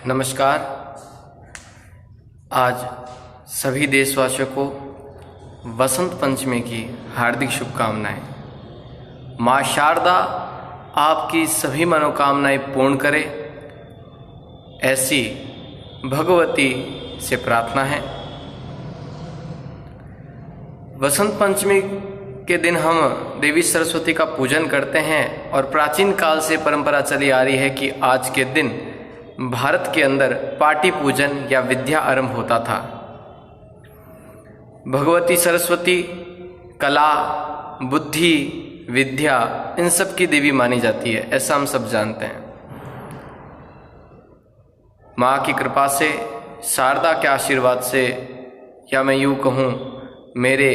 नमस्कार। आज सभी देशवासियों को वसंत पंचमी की हार्दिक शुभकामनाएं। माँ शारदा आपकी सभी मनोकामनाएं पूर्ण करे, ऐसी भगवती से प्रार्थना है। वसंत पंचमी के दिन हम देवी सरस्वती का पूजन करते हैं और प्राचीन काल से परंपरा चली आ रही है कि आज के दिन भारत के अंदर पाटी पूजन या विद्या आरंभ होता था। भगवती सरस्वती कला, बुद्धि, विद्या इन सब की देवी मानी जाती है, ऐसा हम सब जानते हैं। माँ की कृपा से, शारदा के आशीर्वाद से, या मैं यूँ कहूँ मेरे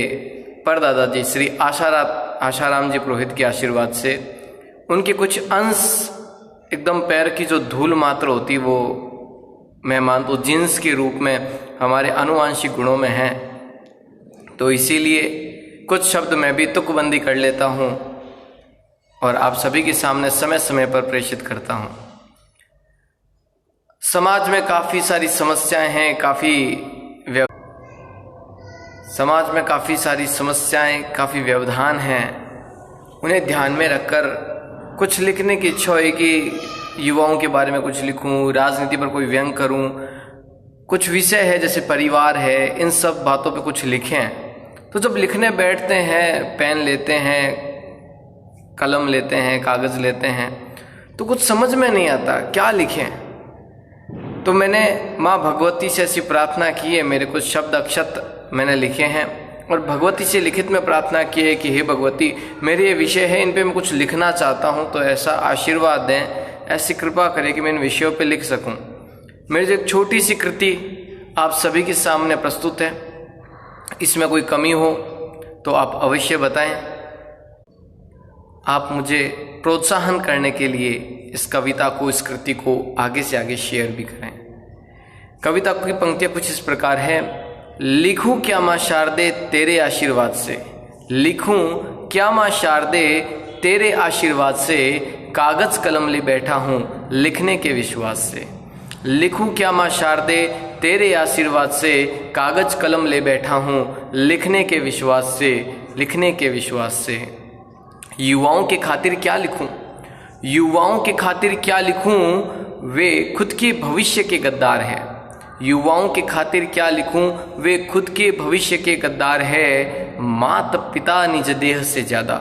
परदादा जी श्री आशाराम जी पुरोहित के आशीर्वाद से, उनके कुछ अंश एकदम पैर की जो धूल मात्र होती वो मैं मानता हूँ जीन्स के रूप में हमारे आनुवांशिक गुणों में हैं, तो इसीलिए कुछ शब्द मैं भी तुकबंदी कर लेता हूँ और आप सभी के सामने समय समय पर प्रेषित करता हूँ। समाज में काफ़ी सारी समस्याएं हैं, काफ़ी व्यवधान हैं। उन्हें ध्यान में रखकर कुछ लिखने की इच्छा है कि युवाओं के बारे में कुछ लिखूं, राजनीति पर कोई व्यंग करूं, कुछ विषय है जैसे परिवार है, इन सब बातों पे कुछ लिखें। तो जब लिखने बैठते हैं, पेन लेते हैं, कलम लेते हैं, कागज़ लेते हैं, तो कुछ समझ में नहीं आता क्या लिखें। तो मैंने माँ भगवती से ऐसी प्रार्थना की है, मेरे कुछ शब्द अक्षत मैंने लिखे हैं और भगवती से लिखित में प्रार्थना की है कि हे भगवती, मेरे ये विषय है, इन पे मैं कुछ लिखना चाहता हूँ, तो ऐसा आशीर्वाद दें, ऐसी कृपा करें कि मैं इन विषयों पे लिख सकूँ। मेरी जो एक छोटी सी कृति आप सभी के सामने प्रस्तुत है, इसमें कोई कमी हो तो आप अवश्य बताएं। आप मुझे प्रोत्साहन करने के लिए इस कविता को, इस कृति को आगे से आगे शेयर भी करें। कविता की पंक्तियाँ कुछ इस प्रकार है। लिखूं क्या माँ शारदे तेरे आशीर्वाद से, लिखूं क्या माँ शारदे तेरे आशीर्वाद से, कागज कलम ले बैठा हूँ लिखने के विश्वास से। लिखूं क्या माँ शारदे तेरे आशीर्वाद से, कागज कलम ले बैठा हूँ लिखने के विश्वास से, लिखने के विश्वास से। युवाओं के खातिर क्या लिखूं, युवाओं के खातिर क्या लिखूं, वे खुद के भविष्य के गद्दार हैं। युवाओं के खातिर क्या लिखूं, वे खुद के भविष्य के गद्दार है। मात पिता निज देह से ज़्यादा,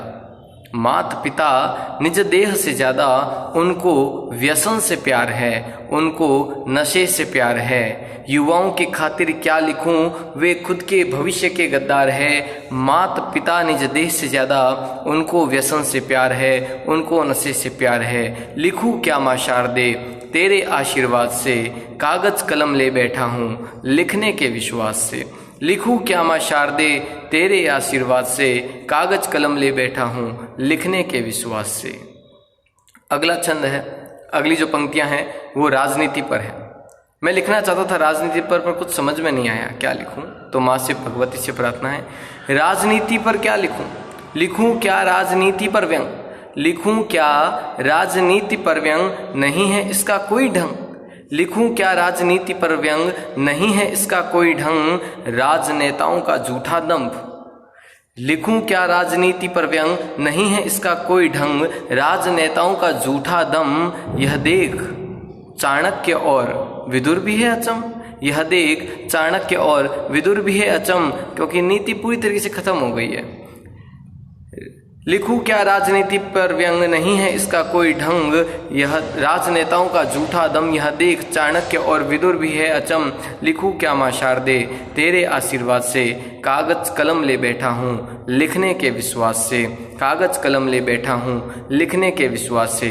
मात पिता निज देह से ज़्यादा, उनको व्यसन से प्यार है, उनको नशे से प्यार है। युवाओं के खातिर क्या लिखूं, वे खुद के भविष्य के गद्दार है। मात पिता निज देह से ज़्यादा, उनको व्यसन से प्यार है, उनको नशे से प्यार है। लिखूं क्या माँ शारदे तेरे आशीर्वाद से, कागज कलम ले बैठा हूँ लिखने के विश्वास से। लिखूं क्या माँ शारदे तेरे आशीर्वाद से, कागज कलम ले बैठा हूँ लिखने के विश्वास से। अगला छंद है, अगली जो पंक्तियाँ हैं वो राजनीति पर है। मैं लिखना चाहता था राजनीति पर कुछ समझ में नहीं आया क्या लिखूं, तो माँ से भगवती से प्रार्थना है, राजनीति पर क्या लिखूं। लिखूं क्या राजनीति पर व्यंग, लिखूं क्या राजनीति पर व्यंग, नहीं है इसका कोई ढंग। लिखूं क्या राजनीति पर व्यंग, नहीं है इसका कोई ढंग, राजनेताओं का झूठा दंभ। लिखूं क्या राजनीति पर व्यंग, नहीं है इसका कोई ढंग, राजनेताओं का झूठा दम। यह देख चाणक्य और विदुर भी है अचम, यह देख चाणक्य और विदुर भी है अचम, क्योंकि नीति पूरी तरीके से खत्म हो गई है। लिखूं क्या राजनीति पर व्यंग, नहीं है इसका कोई ढंग, यह राजनेताओं का झूठा दम। यह देख चाणक्य और विदुर भी है अचम। लिखूं क्या माँ शारदे तेरे आशीर्वाद से, कागज कलम ले बैठा हूँ लिखने के विश्वास से, कागज कलम ले बैठा हूँ लिखने के विश्वास से।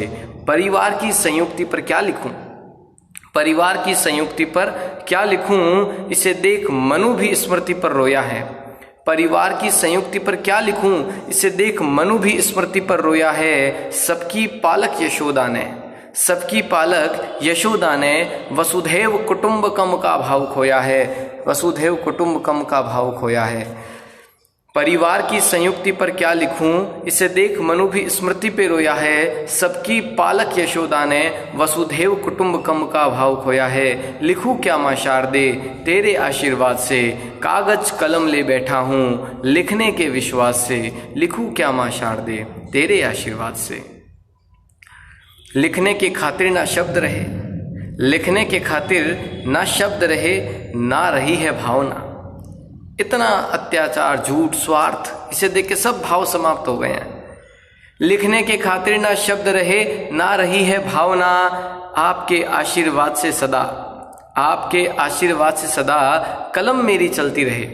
परिवार की संयुक्ति पर क्या लिखूं, परिवार की संयुक्ति पर क्या लिखूं, इसे देख मनु भी स्मृति पर रोया है। परिवार की संयुक्ति पर क्या लिखूं, इसे देख मनु भी स्मृति पर रोया है। सबकी पालक यशोदा ने, सबकी पालक यशोदा ने, वसुधैव कुटुंबकम का भाव खोया है, वसुधैव कुटुंबकम का भाव खोया है। परिवार की संयुक्ति पर क्या लिखूं, इसे देख मनु भी स्मृति पे रोया है। सबकी पालक यशोदा ने वसुधैव कुटुंबकम का भाव खोया है। लिखूं क्या माँ शारदे तेरे आशीर्वाद से, कागज कलम ले बैठा हूँ लिखने के विश्वास से। लिखूं क्या माँ शारदे तेरे आशीर्वाद से। लिखने की खातिर ना शब्द रहे, लिखने के खातिर ना शब्द रहे, ना रही है भावना। इतना अत्याचार, झूठ, स्वार्थ, इसे देख के सब भाव समाप्त हो गए हैं। लिखने के खातिर ना शब्द रहे, ना रही है भावना। आपके आशीर्वाद से सदा, आपके आशीर्वाद से सदा कलम मेरी चलती रहे।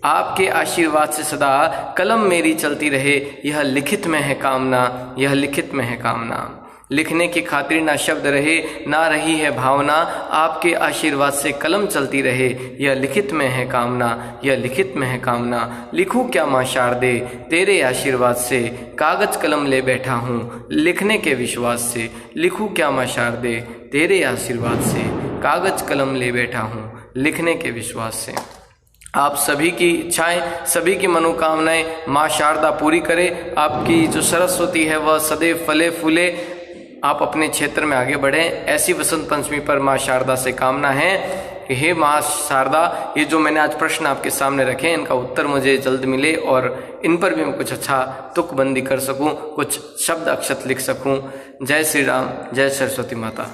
आपके आशीर्वाद से सदा कलम मेरी चलती रहे। यह लिखित में है कामना, यह लिखित में है कामना। लिखने की खातिर ना शब्द रहे, ना रही है भावना। आपके आशीर्वाद से कलम चलती रहे। यह लिखित में है कामना, यह लिखित में है कामना। लिखूं क्या माँ शारदे तेरे आशीर्वाद से, कागज कलम ले बैठा हूँ लिखने के विश्वास से। लिखूं क्या माँ शारदे तेरे आशीर्वाद से, कागज कलम ले बैठा हूँ लिखने के विश्वास से। आप सभी की इच्छाएं, सभी की मनोकामनाएं माँ शारदा पूरी करे। आपकी जो सरस्वती है वह सदैव फले फूले, आप अपने क्षेत्र में आगे बढ़ें। ऐसी वसंत पंचमी पर माँ शारदा से कामना है कि हे माँ शारदा, ये जो मैंने आज प्रश्न आपके सामने रखे हैं इनका उत्तर मुझे जल्द मिले और इन पर भी मैं कुछ अच्छा तुकबंदी कर सकूं, कुछ शब्द अक्षत लिख सकूं। जय श्री राम, जय सरस्वती माता।